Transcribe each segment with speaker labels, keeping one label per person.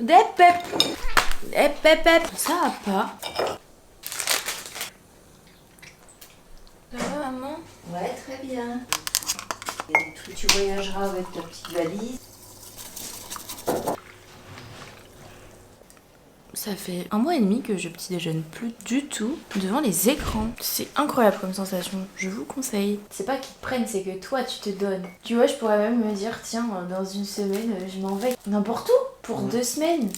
Speaker 1: Ça va pas. Ça va, maman?
Speaker 2: Ouais, très bien. Tu voyageras avec ta petite valise.
Speaker 1: Ça fait 1 mois et demi que je petit déjeune plus du tout devant les écrans. C'est incroyable comme sensation, je vous conseille. C'est pas qu'ils te prennent, c'est que toi tu te donnes. Tu vois, je pourrais même me dire, tiens, dans une semaine, je m'en vais n'importe où pour 2 semaines.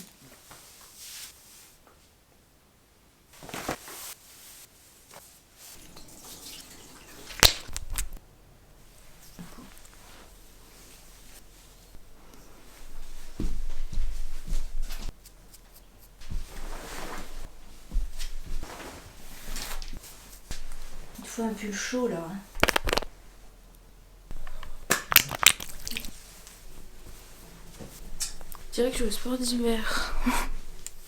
Speaker 2: Il faut un pull chaud là.
Speaker 1: Je dirais que je suis au sport d'hiver.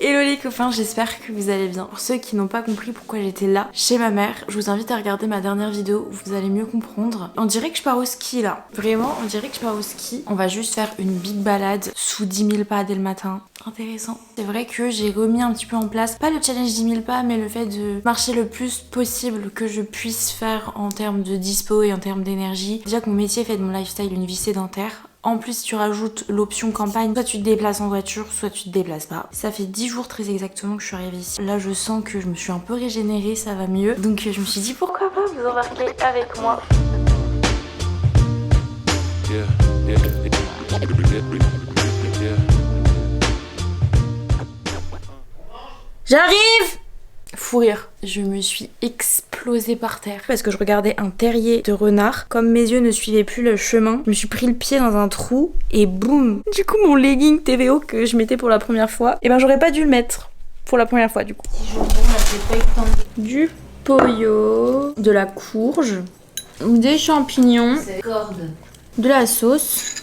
Speaker 1: Hello les copains, j'espère que vous allez bien. Pour ceux qui n'ont pas compris pourquoi j'étais là chez ma mère, je vous invite à regarder ma dernière vidéo où vous allez mieux comprendre. On dirait que je pars au ski là. Vraiment, on dirait que je pars au ski. On va juste faire une big balade sous 10 000 pas dès le matin. Intéressant. C'est vrai que j'ai remis un petit peu en place, pas le challenge 10 000 pas, mais le fait de marcher le plus possible que je puisse faire en termes de dispo et en termes d'énergie. Déjà que mon métier fait de mon lifestyle une vie sédentaire. En plus, tu rajoutes l'option campagne, soit tu te déplaces en voiture, soit tu te déplaces pas. Ça fait 10 jours très exactement que je suis arrivée ici. Là, je sens que je me suis un peu régénérée, ça va mieux. Donc je me suis dit, pourquoi pas vous embarquer avec moi. J'arrive! Fou rire. Je me suis explosée par terre parce que je regardais un terrier de renard. Comme mes yeux ne suivaient plus le chemin, je me suis pris le pied dans un trou et boum. Du coup, mon legging TVO que je mettais pour la première fois, et ben j'aurais pas dû le mettre pour la première fois du coup. Du pollo, de la courge, des champignons, de la sauce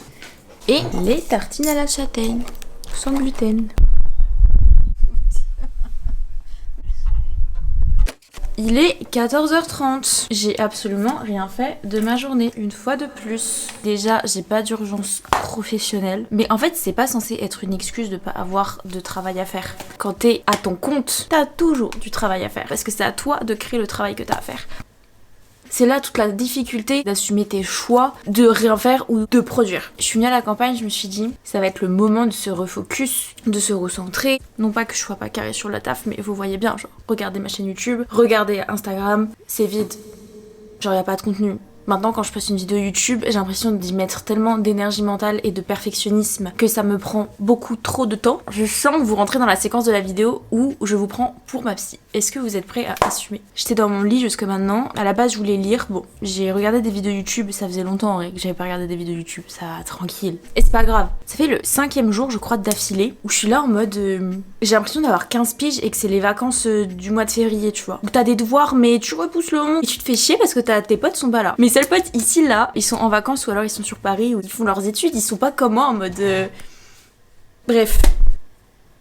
Speaker 1: et les tartines à la châtaigne sans gluten. Il est 14h30. J'ai absolument rien fait de ma journée, une fois de plus. Déjà, j'ai pas d'urgence professionnelle. Mais en fait, c'est pas censé être une excuse de pas avoir de travail à faire. Quand t'es à ton compte, t'as toujours du travail à faire. Parce que c'est à toi de créer le travail que t'as à faire. C'est là toute la difficulté d'assumer tes choix, de rien faire ou de produire. Je suis venue à la campagne, je me suis dit, ça va être le moment de se refocus, de se recentrer. Non pas que je sois pas carré sur la taf, mais vous voyez bien, genre, regardez ma chaîne YouTube, regardez Instagram, c'est vide. Genre, y a pas de contenu. Maintenant, quand je poste une vidéo YouTube, j'ai l'impression d'y mettre tellement d'énergie mentale et de perfectionnisme que ça me prend beaucoup trop de temps. Je sens que vous rentrez dans la séquence de la vidéo où je vous prends pour ma psy. Est-ce que vous êtes prêts à assumer? J'étais dans mon lit jusque maintenant. À la base, je voulais lire. Bon, j'ai regardé des vidéos YouTube. Ça faisait longtemps en vrai que j'avais pas regardé des vidéos YouTube. Ça va, tranquille. Et c'est pas grave. Ça fait le 5e jour, je crois, d'affilée où je suis là en mode... j'ai l'impression d'avoir 15 piges et que c'est les vacances du mois de février, tu vois. Où t'as des devoirs, mais tu repousses le moment et tu te fais chier parce que tes potes sont pas là. Mes seuls potes ici, là, ils sont en vacances ou alors ils sont sur Paris ou ils font leurs études. Ils sont pas comme moi en mode... Bref.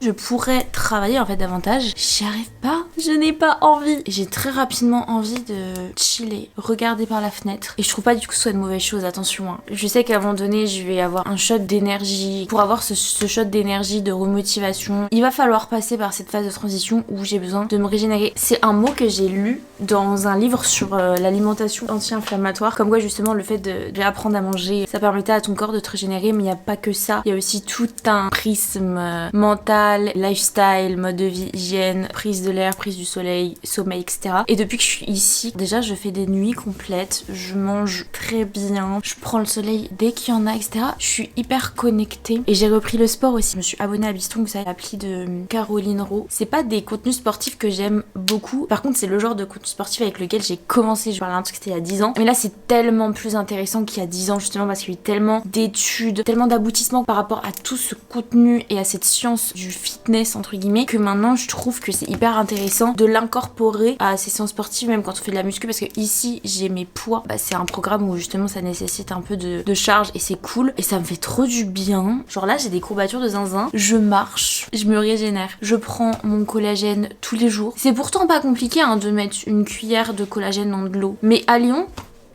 Speaker 1: Je pourrais travailler en fait davantage. J'y arrive pas. Je n'ai pas envie. J'ai très rapidement envie de chiller, regarder par la fenêtre. Et je trouve pas du coup que ce soit une mauvaise chose, attention. Hein. Je sais qu'à un moment donné, je vais avoir un shot d'énergie. Pour avoir ce shot d'énergie, de remotivation, il va falloir passer par cette phase de transition où j'ai besoin de me régénérer. C'est un mot que j'ai lu dans un livre sur l'alimentation anti-inflammatoire. Comme quoi justement le fait de apprendre à manger, ça permettait à ton corps de te régénérer. Mais il n'y a pas que ça. Il y a aussi tout un prisme mental, lifestyle, mode de vie, hygiène, prise de l'air, prise du soleil, sommeil, etc. Et depuis que je suis ici, déjà je fais des nuits complètes, je mange très bien, je prends le soleil dès qu'il y en a, etc. Je suis hyper connectée et j'ai repris le sport aussi. Je me suis abonnée à Biston, vous savez, l'appli de Caroline Rowe. C'est pas des contenus sportifs que j'aime beaucoup, par contre c'est le genre de contenu sportif avec lequel j'ai commencé. Je parlais d'un truc, c'était il y a 10 ans, mais là c'est tellement plus intéressant qu'il y a 10 ans justement parce qu'il y a eu tellement d'études, tellement d'aboutissements par rapport à tout ce contenu et à cette science du fitness entre guillemets, que maintenant je trouve que c'est hyper intéressant de l'incorporer à ces séances sportives, même quand on fait de la muscu, parce que ici j'ai mes poids, bah, c'est un programme où justement ça nécessite un peu de charge et c'est cool et ça me fait trop du bien. Genre là j'ai des courbatures de zinzin, je marche, je me régénère, je prends mon collagène tous les jours. C'est pourtant pas compliqué hein, de mettre une cuillère de collagène dans de l'eau, mais à Lyon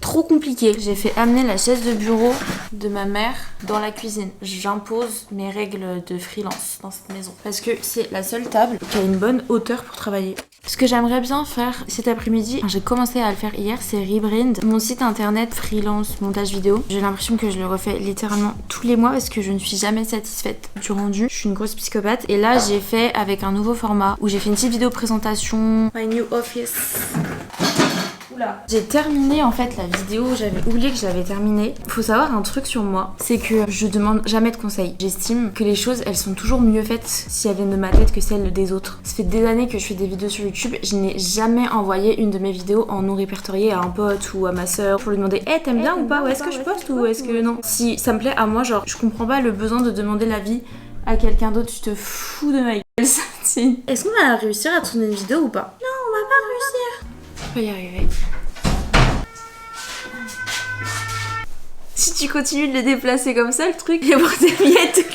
Speaker 1: trop compliqué. J'ai fait amener la chaise de bureau de ma mère dans la cuisine. J'impose mes règles de freelance dans cette maison parce que c'est la seule table qui a une bonne hauteur pour travailler. Ce que j'aimerais bien faire cet après-midi, j'ai commencé à le faire hier, c'est rebrand mon site internet freelance montage vidéo. J'ai l'impression que je le refais littéralement tous les mois parce que je ne suis jamais satisfaite du rendu. Je suis une grosse psychopathe et là j'ai fait avec un nouveau format où j'ai fait une petite vidéo présentation. My new office. Oula. J'ai terminé en fait la vidéo, j'avais oublié que je l'avais terminée. Faut savoir un truc sur moi, c'est que je demande jamais de conseils. J'estime que les choses elles sont toujours mieux faites si elles viennent de ma tête que celles des autres. Ça fait des années que je fais des vidéos sur YouTube, je n'ai jamais envoyé une de mes vidéos en non répertorié à un pote ou à ma soeur pour lui demander hey, t'aimes bien ou pas, ou est-ce que je poste ou est-ce que non. Si ça me plaît à moi, genre je comprends pas le besoin de demander l'avis à quelqu'un d'autre, tu te fous de ma gueule. Est-ce qu'on va réussir à tourner une vidéo ou pas? Non, on va pas réussir. On va y arriver. Si tu continues de les déplacer comme ça, le truc il va avoir des miettes tout le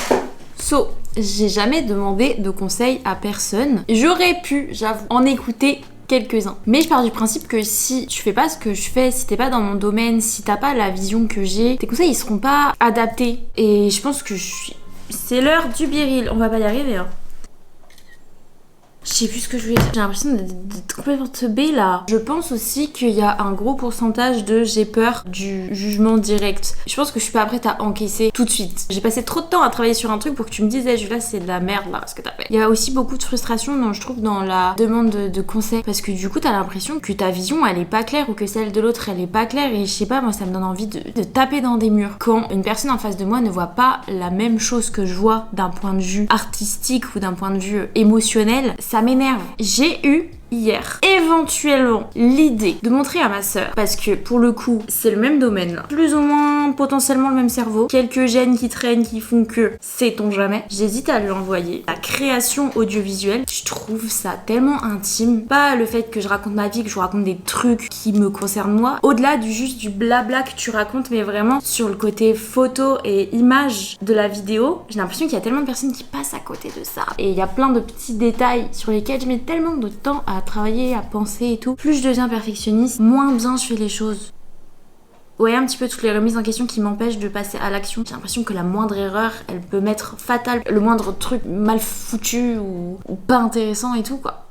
Speaker 1: temps. So, j'ai jamais demandé de conseils à personne. J'aurais pu, j'avoue, en écouter quelques-uns. Mais je pars du principe que si tu fais pas ce que je fais, si t'es pas dans mon domaine, si t'as pas la vision que j'ai, tes conseils ils seront pas adaptés. Et je pense que c'est l'heure du biril. On va pas y arriver hein. Je sais plus ce que je voulais dire. J'ai l'impression d'être complètement teubée là. Je pense aussi qu'il y a un gros pourcentage de j'ai peur du jugement direct. Je pense que je suis pas prête à encaisser tout de suite. J'ai passé trop de temps à travailler sur un truc pour que tu me dises hey, Julia c'est de la merde là ce que t'as fait. Il y a aussi beaucoup de frustration je trouve dans la demande de conseils parce que du coup t'as l'impression que ta vision elle est pas claire ou que celle de l'autre elle est pas claire et je sais pas moi ça me donne envie de taper dans des murs. Quand une personne en face de moi ne voit pas la même chose que je vois d'un point de vue artistique ou d'un point de vue émotionnel, ça m'énerve. J'ai eu hier éventuellement l'idée de montrer à ma sœur parce que pour le coup c'est le même domaine là, plus ou moins potentiellement le même cerveau, quelques gènes qui traînent qui font que sait-on jamais. J'hésite à lui envoyer la création audiovisuelle. Je trouve ça tellement intime, pas le fait que je raconte ma vie, que je raconte des trucs qui me concernent moi, au-delà du juste du blabla que tu racontes, mais vraiment sur le côté photo et image de la vidéo. J'ai l'impression qu'il y a tellement de personnes qui passent à côté de ça et il y a plein de petits détails sur lesquels je mets tellement de temps à travailler, à penser et tout. Plus je deviens perfectionniste, moins bien je fais les choses. Ouais, un petit peu toutes les remises en question qui m'empêchent de passer à l'action. J'ai l'impression que la moindre erreur, elle peut m'être fatale. Le moindre truc mal foutu ou pas intéressant et tout quoi.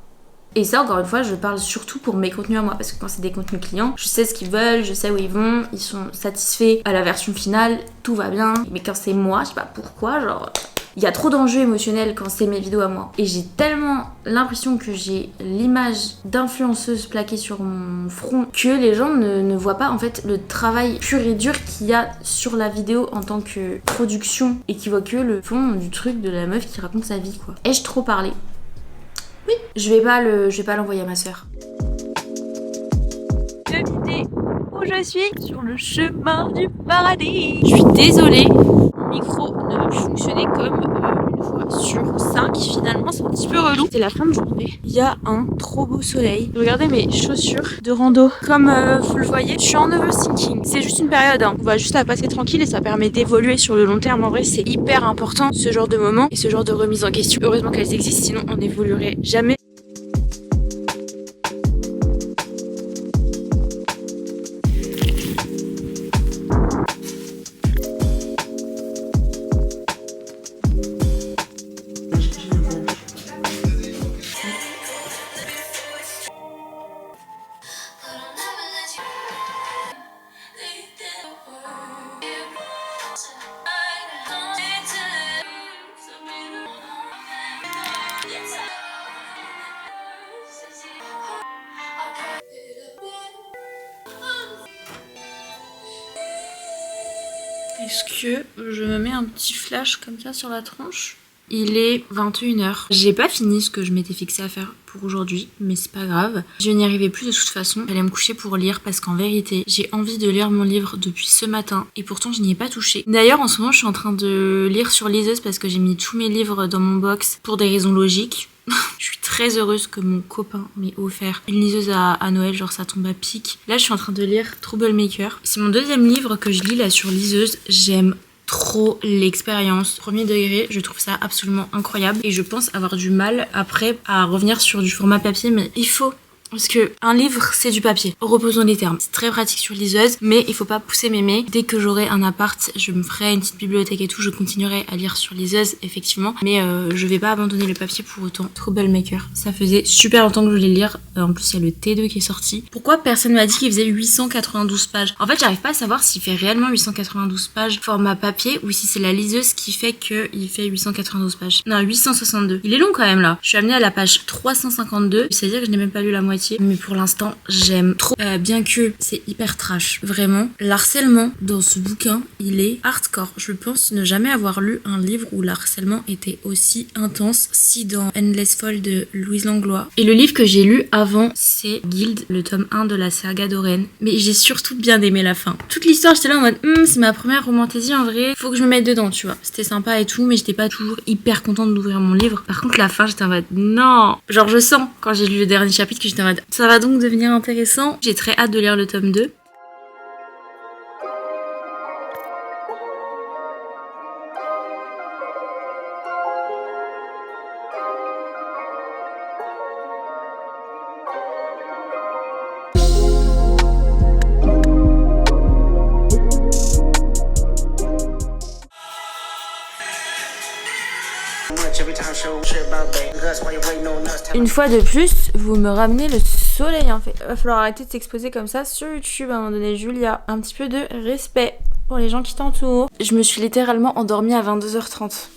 Speaker 1: Et ça, encore une fois, je parle surtout pour mes contenus à moi. Parce que quand c'est des contenus clients, je sais ce qu'ils veulent, je sais où ils vont, ils sont satisfaits à la version finale, tout va bien. Mais quand c'est moi, je sais pas pourquoi, genre... Il y a trop d'enjeux émotionnels quand c'est mes vidéos à moi. Et j'ai tellement l'impression que j'ai l'image d'influenceuse plaquée sur mon front que les gens ne voient pas en fait le travail pur et dur qu'il y a sur la vidéo en tant que production et qui voient que le fond du truc de la meuf qui raconte sa vie quoi. Ai-je trop parlé? Oui. Je vais pas l'envoyer à ma sœur. Devinez où je suis? Sur le chemin du paradis. Je suis désolée. Mon micro ne fonctionnait comme une fois sur 5. Finalement, c'est un petit peu relou. C'est la fin de journée. Il y a un trop beau soleil. Regardez mes chaussures de rando. Comme vous le voyez, je suis en overthinking. C'est juste une période. Hein. On va juste la passer tranquille et ça permet d'évoluer sur le long terme. En vrai, c'est hyper important ce genre de moment et ce genre de remise en question. Heureusement qu'elles existent, sinon on n'évoluerait jamais. Est-ce que je me mets un petit flash comme ça sur la tronche? Il est 21h. J'ai pas fini ce que je m'étais fixé à faire pour aujourd'hui, mais c'est pas grave. Je n'y arrivais plus de toute façon. J'allais me coucher pour lire parce qu'en vérité, j'ai envie de lire mon livre depuis ce matin et pourtant je n'y ai pas touché. D'ailleurs, en ce moment, je suis en train de lire sur liseuse parce que j'ai mis tous mes livres dans mon box pour des raisons logiques. Je suis très heureuse que mon copain m'ait offert une liseuse à Noël, genre ça tombe à pic. Là, je suis en train de lire Troublemaker. C'est mon deuxième livre que je lis là sur liseuse. J'aime trop l'expérience. Premier degré, je trouve ça absolument incroyable et je pense avoir du mal après à revenir sur du format papier, mais il faut Parce que un livre, c'est du papier. Reposons les termes. C'est très pratique sur liseuse, mais il faut pas pousser mémé. Dès que j'aurai un appart, je me ferai une petite bibliothèque et tout. Je continuerai à lire sur liseuse, effectivement. Mais je vais pas abandonner le papier pour autant. Troublemaker. Ça faisait super longtemps que je voulais lire. En plus, il y a le T2 qui est sorti. Pourquoi personne m'a dit qu'il faisait 892 pages? En fait, j'arrive pas à savoir s'il fait réellement 892 pages format papier ou si c'est la liseuse qui fait qu'il fait 892 pages. Non, 862. Il est long quand même là. Je suis amenée à la page 352. C'est-à-dire que je n'ai même pas lu la moitié. Mais pour l'instant, j'aime trop. Bien que c'est hyper trash. Vraiment, l'harcèlement dans ce bouquin, il est hardcore. Je pense ne jamais avoir lu un livre où l'harcèlement était aussi intense, si dans Endless Fall de Louise Langlois. Et le livre que j'ai lu avant, c'est Guild, le tome 1 de la saga d'Oren. Mais j'ai surtout bien aimé la fin. Toute l'histoire, j'étais là en mode, c'est ma première romantaisie en vrai, faut que je me mette dedans, tu vois. C'était sympa et tout, mais j'étais pas toujours hyper contente d'ouvrir mon livre. Par contre, la fin, j'étais en mode, non. Genre, je sens, quand j'ai lu le dernier chapitre, que j'étais en mode, ça va donc devenir intéressant. J'ai très hâte de lire le tome 2. Une fois de plus, vous me ramenez le soleil en fait. Va falloir arrêter de s'exposer comme ça sur YouTube à un moment donné, Julia. Un petit peu de respect pour les gens qui t'entourent. Je me suis littéralement endormie à 22h30.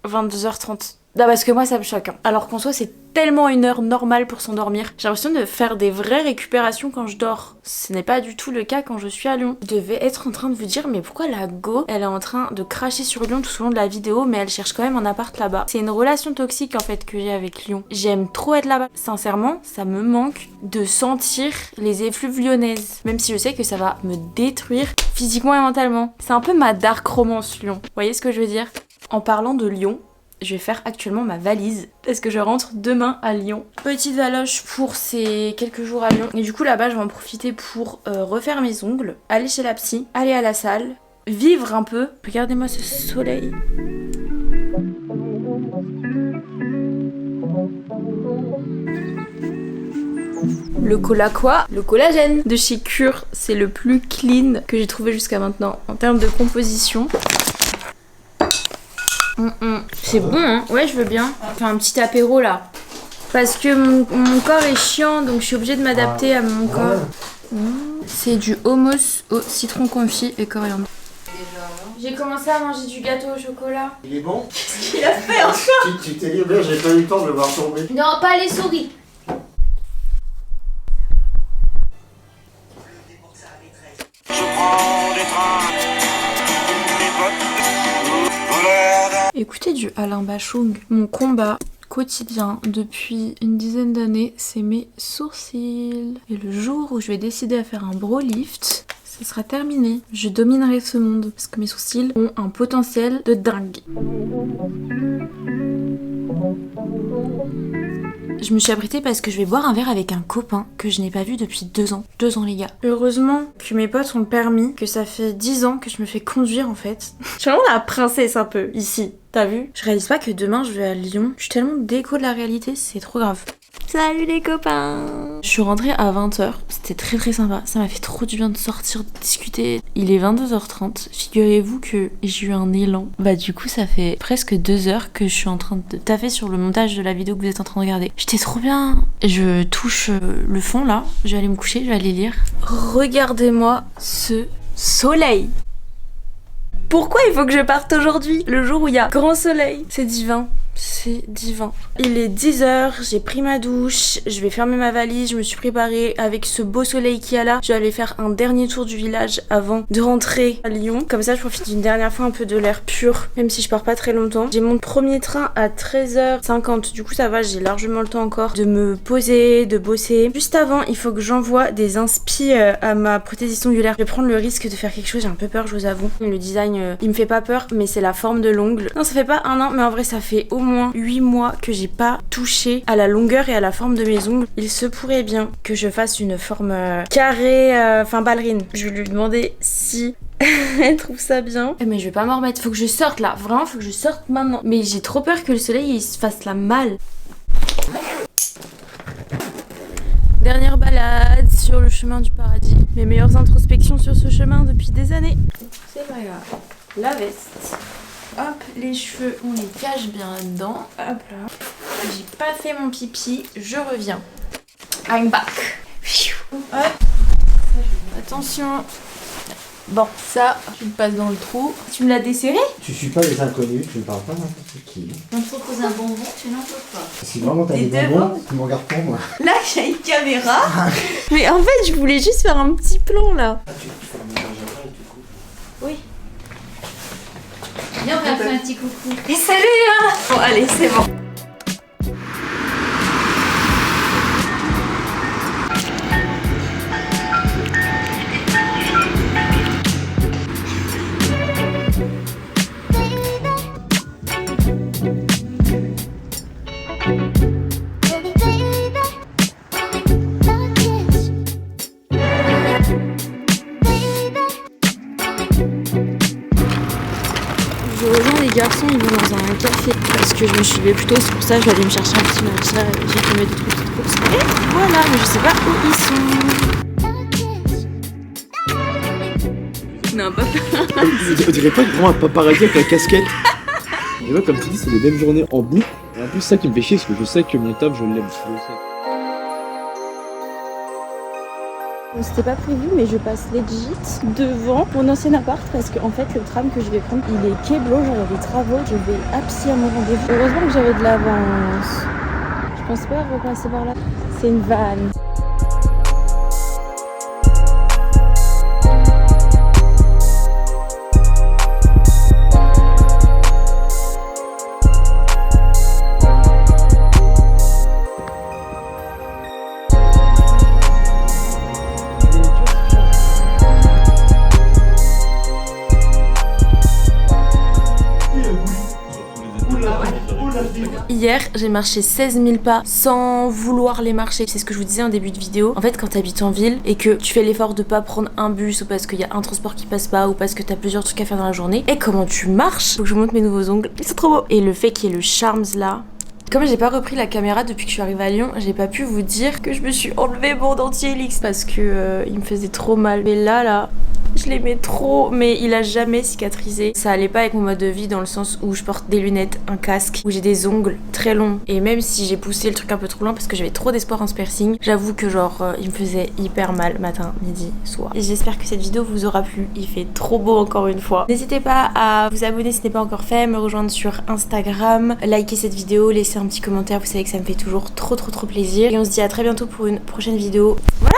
Speaker 1: 22h30. Non, parce que moi ça me choque. Hein. Alors qu'en soi c'est tellement une heure normale pour s'endormir. J'ai l'impression de faire des vraies récupérations quand je dors. Ce n'est pas du tout le cas quand je suis à Lyon. Je devais être en train de vous dire mais pourquoi la go elle est en train de cracher sur Lyon tout au long de la vidéo mais elle cherche quand même un appart là-bas. C'est une relation toxique en fait que j'ai avec Lyon. J'aime trop être là-bas. Sincèrement ça me manque de sentir les effluves lyonnaises. Même si je sais que ça va me détruire physiquement et mentalement. C'est un peu ma dark romance Lyon. Vous voyez ce que je veux dire? En parlant de Lyon, je vais faire actuellement ma valise parce que je rentre demain à Lyon. Petite valoche pour ces quelques jours à Lyon. Et du coup là-bas je vais en profiter pour refaire mes ongles, aller chez la psy, aller à la salle, vivre un peu. Regardez-moi ce soleil. Le cola quoi? Le collagène de chez Cure. C'est le plus clean que j'ai trouvé jusqu'à maintenant en termes de composition. C'est bon hein. Ouais je veux bien faire un petit apéro là. Parce que mon corps est chiant donc je suis obligée de m'adapter à mon corps. C'est du hummus au citron confit et coriandre. J'ai commencé à manger du gâteau au chocolat.
Speaker 3: Il est bon?
Speaker 1: Qu'est-ce qu'il a fait encore?
Speaker 3: Tu t'es dit, bien, j'ai pas eu le temps de le voir tomber.
Speaker 1: Non pas les souris. Écoutez du Alain Bachung. Mon combat quotidien depuis une dizaine d'années, c'est mes sourcils. Et le jour où je vais décider à faire un brow lift, ça sera terminé. Je dominerai ce monde parce que mes sourcils ont un potentiel de dingue. Je me suis abritée parce que je vais boire un verre avec un copain que je n'ai pas vu depuis 2 ans. 2 ans les gars. Heureusement que mes potes ont le permis, que ça fait 10 ans que je me fais conduire en fait. Je suis vraiment la princesse un peu ici. T'as vu? Je réalise pas que demain je vais à Lyon. Je suis tellement déco de la réalité, c'est trop grave. Salut les copains! Je suis rentrée à 20h, c'était très très sympa. Ça m'a fait trop du bien de sortir, de discuter. Il est 22h30, figurez-vous que j'ai eu un élan. Bah du coup ça fait presque 2 heures que je suis en train de taffer sur le montage de la vidéo que vous êtes en train de regarder. J'étais trop bien! Je touche le fond là, je vais aller me coucher, je vais aller lire. Regardez-moi ce soleil! Pourquoi il faut que je parte aujourd'hui, le jour où il y a grand soleil? C'est divin. C'est divin. Il est 10h, j'ai pris ma douche, je vais fermer ma valise, je me suis préparée avec ce beau soleil qu'il y a là. Je vais aller faire un dernier tour du village avant de rentrer à Lyon. Comme ça je profite d'une dernière fois un peu de l'air pur, même si je pars pas très longtemps. J'ai mon premier train à 13h50, du coup ça va, j'ai largement le temps encore de me poser, de bosser. Juste avant, il faut que j'envoie des inspi à ma prothésiste ongulaire. Je vais prendre le risque de faire quelque chose, j'ai un peu peur, je vous avoue. Le design, il me fait pas peur, mais c'est la forme de l'ongle. Non, ça fait pas 1 an, mais en vrai ça fait au moins 8 mois que j'ai pas touché à la longueur et à la forme de mes ongles. Il se pourrait bien que je fasse une forme carrée, enfin ballerine. Je vais lui demander si elle trouve ça bien. Mais je vais pas m'en remettre, faut que je sorte là, vraiment faut que je sorte maintenant. Mais j'ai trop peur que le soleil il se fasse la malle. Dernière balade sur le chemin du paradis. Mes meilleures introspections sur ce chemin depuis des années. C'est pas grave. La veste. Hop, les cheveux, on les cache bien là-dedans. Hop là. J'ai pas fait mon pipi, je reviens. I'm back. Hop. Attention. Bon, ça, tu le passes dans le trou. Tu me l'as desserré?
Speaker 3: Tu suis pas les inconnus, tu ne parles pas n'importe qui.
Speaker 2: On te propose un bonbon, tu n'en peux pas.
Speaker 3: Si vraiment t'as
Speaker 1: Et
Speaker 3: des
Speaker 1: devant.
Speaker 3: bonbons, tu me regardes pour moi.
Speaker 1: Là, j'ai une caméra. Mais en fait, je voulais juste faire un petit plan là.
Speaker 3: Ah, tu fais un mélange après et tu coupes.
Speaker 1: Oui.
Speaker 2: Viens, on va faire un petit coucou.
Speaker 1: Et salut hein. Bon, allez, c'est bon. Je rejoins les garçons, ils vont dans un café parce que je me suis levée plus tôt, c'est pour ça que je vais aller me chercher un petit matcha, j'ai fait mes 2 petites courses. Et voilà, mais je sais pas où ils sont. Non, pas
Speaker 4: On dirait pas vraiment un paparazzi avec la casquette. Et ouais, comme tu dis, c'est les mêmes journées en boucle. Et en plus, ça qui me fait chier, parce que je sais que mon taf, je l'aime. Je le sais.
Speaker 1: C'était pas prévu, mais je passe legit devant mon ancien appart parce qu'en fait, le tram que je vais prendre, il est quai Blanc, j'aurai des travaux, je vais absiller à mon rendez-vous. Heureusement que j'avais de l'avance. Je pense pas repasser par là. C'est une vanne. Hier, j'ai marché 16 000 pas sans vouloir les marcher. C'est ce que je vous disais en début de vidéo. En fait, quand t'habites en ville et que tu fais l'effort de pas prendre un bus ou parce qu'il y a un transport qui passe pas ou parce que t'as plusieurs trucs à faire dans la journée, et comment tu marches? Faut que je vous montre mes nouveaux ongles. Ils sont trop beaux. Et le fait qu'il y ait le Charms là. Comme j'ai pas repris la caméra depuis que je suis arrivée à Lyon, j'ai pas pu vous dire que je me suis enlevé mon dentier Helix parce que il me faisait trop mal. Mais là, je l'aimais trop, mais il a jamais cicatrisé. Ça allait pas avec mon mode de vie dans le sens où je porte des lunettes, un casque, où j'ai des ongles très longs. Et même si j'ai poussé le truc un peu trop loin parce que j'avais trop d'espoir en ce piercing, j'avoue que genre il me faisait hyper mal matin, midi, soir. Et j'espère que cette vidéo vous aura plu. Il fait trop beau encore une fois. N'hésitez pas à vous abonner si ce n'est pas encore fait, me rejoindre sur Instagram, liker cette vidéo, laisser un petit commentaire, vous savez que ça me fait toujours trop plaisir. Et on se dit à très bientôt pour une prochaine vidéo. Voilà.